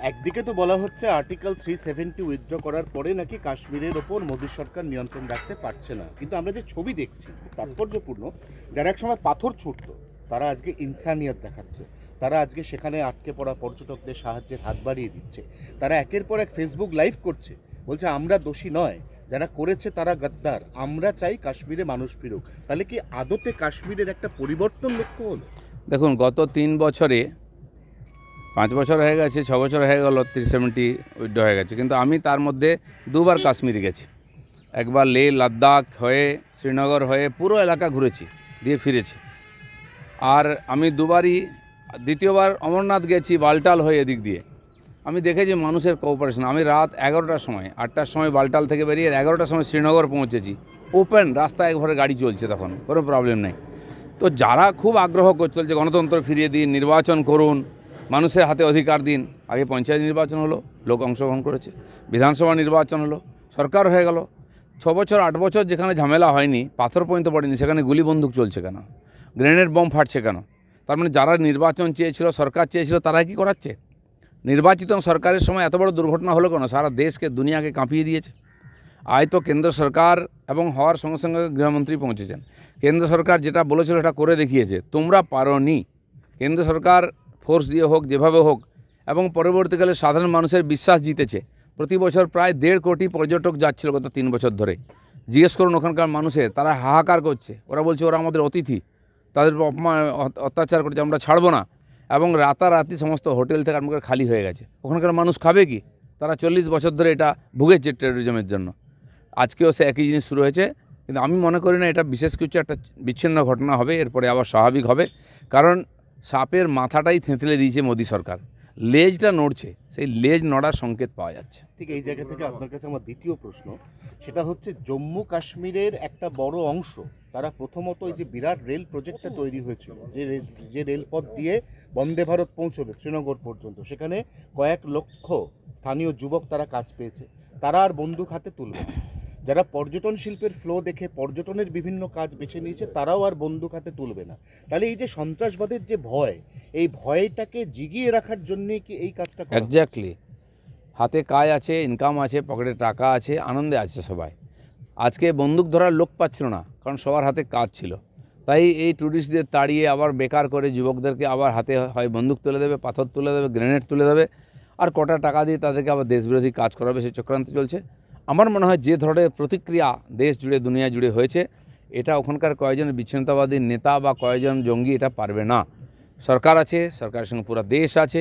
একদিকে তো বলা হচ্ছে আর্টিকেল 370 উইথড্র করার পরে নাকি কাশ্মীরের ওপর মোদী সরকার নিয়ন্ত্রণ রাখতে পারছে না, কিন্তু আমরা যে ছবি দেখছি খুব তাৎপর্যপূর্ণ, যারা একসময় পাথর ছুটতো তারা আজকে ইনসানিয়ত দেখাচ্ছে, তারা আজকে সেখানে আটকে পড়া পর্যটকদের সাহায্যের হাত বাড়িয়ে দিচ্ছে, তারা একের পর এক ফেসবুক লাইভ করছে, বলছে আমরা দোষী নয়, যারা করেছে তারা গদ্দার, আমরা চাই কাশ্মীরে মানুষ ফিরুক। তাহলে কি আদতে কাশ্মীরের একটা পরিবর্তন লক্ষ্য হলো? দেখুন, গত 3 বছরে 5 বছর হয়ে গেছে, 6 বছর হয়ে গেল 370 উইথড্র হয়ে গেছে, কিন্তু আমি তার মধ্যে দুবার কাশ্মীরে গেছি। একবার লে লাদাখ হয়ে শ্রীনগর হয়ে পুরো এলাকা ঘুরেছি, দিয়ে ফিরেছি। আর আমি দুবারই, দ্বিতীয়বার অমরনাথ গেছি বালটাল হয়ে এদিক দিয়ে। আমি দেখেছি মানুষের কোঅপারেশন। আমি রাত 11টার সময়, 8টার সময় বালটাল থেকে বেরিয়ে 11টার সময় শ্রীনগর পৌঁছেছি। ওপেন রাস্তায় একবারে গাড়ি চলছে, তখন কোনো প্রবলেম নেই। তো যারা খুব আগ্রহ করছিল যে গণতন্ত্র ফিরিয়ে দিন, নির্বাচন করুন, মানুষের হাতে অধিকার দিন, আগে পঞ্চায়েত নির্বাচন হলো, লোক অংশগ্রহণ করেছে, বিধানসভা নির্বাচন হলো, সরকার হয়ে গেল। 6 বছর 8 বছর যেখানে ঝামেলা হয়নি, পাথর পর্যন্ত পড়েনি, সেখানে গুলি বন্দুক চলছে কেন? গ্রেনেড বম ফাটছে কেন? তার মানে যারা নির্বাচন চেয়েছিল, সরকার চেয়েছিল, তারা কি করাচ্ছে? নির্বাচিত সরকারের সময় এত বড় দুর্ঘটনা হলো কেন? সারা দেশকে, দুনিয়াকে কাঁপিয়ে দিয়েছে। আজ তো কেন্দ্র সরকার এবং হওয়ার সঙ্গে সঙ্গে গৃহমন্ত্রী পৌঁছেছেন। কেন্দ্র সরকার যেটা বলেছিল সেটা করে দেখিয়েছে। তোমরা পারোনি। কেন্দ্র সরকার ফোর্স দিয়ে হোক, যেভাবে হোক, এবং পরবর্তীকালে সাধারণ মানুষের বিশ্বাস জিতেছে। প্রতি বছর প্রায় 1.5 কোটি পর্যটক যাচ্ছিল গত 3 বছর ধরে। জিজ্ঞেস করুন ওখানকার মানুষের, তারা হাহাকার করছে। ওরা বলছে ওরা আমাদের অতিথি, তাদের অপমান অত্যাচার করছে, আমরা ছাড়বো না। এবং রাতারাতি সমস্ত হোটেল থেকে আরম্ভ করে খালি হয়ে গেছে। ওখানকার মানুষ খাবে কি? তারা 40 বছর ধরে এটা ভুগেছে টেরোরিজমের জন্য। আজকেও সে একই জিনিস শুরু হয়েছে, কিন্তু আমি মনে করি না এটা বিশেষ কিছু একটা বিচ্ছিন্ন ঘটনা হবে, এরপরে আবার স্বাভাবিক হবে। কারণ সাপের মাথাটাই থেঁতলে দিয়েছে মোদী সরকার, লেজটা নড়ছে, সেই লেজ নড়ার সংকেত পাওয়া যাচ্ছে। ঠিক এই জায়গা থেকে আপনার কাছে আমার দ্বিতীয় প্রশ্ন, সেটা হচ্ছে জম্মু কাশ্মীরের একটা বড় অংশ, তারা প্রথমত এই যে বিরাট রেল প্রজেক্টটা তৈরি হয়েছিল, যে রেলপথ দিয়ে বন্দে ভারত পৌঁছবে শ্রীনগর পর্যন্ত, সেখানে কয়েক লক্ষ স্থানীয় যুবক তারা কাজ পেয়েছে, তারা আর বন্দুক হাতে তুলবে না। যারা পর্যটন শিল্পের ফ্লো দেখে পর্যটনের বিভিন্ন কাজ বেছে নিয়েছে, তারাও আর বন্দুক হাতে তুলবে না। তাহলে এই যে সন্ত্রাসবাদের যে ভয়, এই ভয়টাকে জিগিয়ে রাখার জন্যই কি এই কাজটা করা হচ্ছে? এক্স্যাক্টলি। হাতে কাজ আছে, ইনকাম আছে, পকেটে টাকা আছে, আনন্দে আছে সবাই। আজকে বন্দুক ধরার লোক পাচ্ছিল না, কারণ সবার হাতে কাজ ছিল। তাই এই ট্যুরিস্টদের তাড়িয়ে আবার বেকার করে যুবকদেরকে আবার হাতে হয় বন্দুক তুলে দেবে, পাথর তুলে দেবে, গ্রেনেড তুলে দেবে, আর কটা টাকা দিয়ে তাদেরকে আবার দেশবিরোধী কাজ করাবে, সে চক্রান্ত চলছে। আমার মনে হয় যে ধরনের প্রতিক্রিয়া দেশ জুড়ে, দুনিয়া জুড়ে হয়েছে, এটা ওখানকার কয়েকজন বিচ্ছিন্নতাবাদী নেতা বা কয়েকজন জঙ্গি এটা পারবে না। সরকার আছে, সরকারের সঙ্গে পুরো দেশ আছে।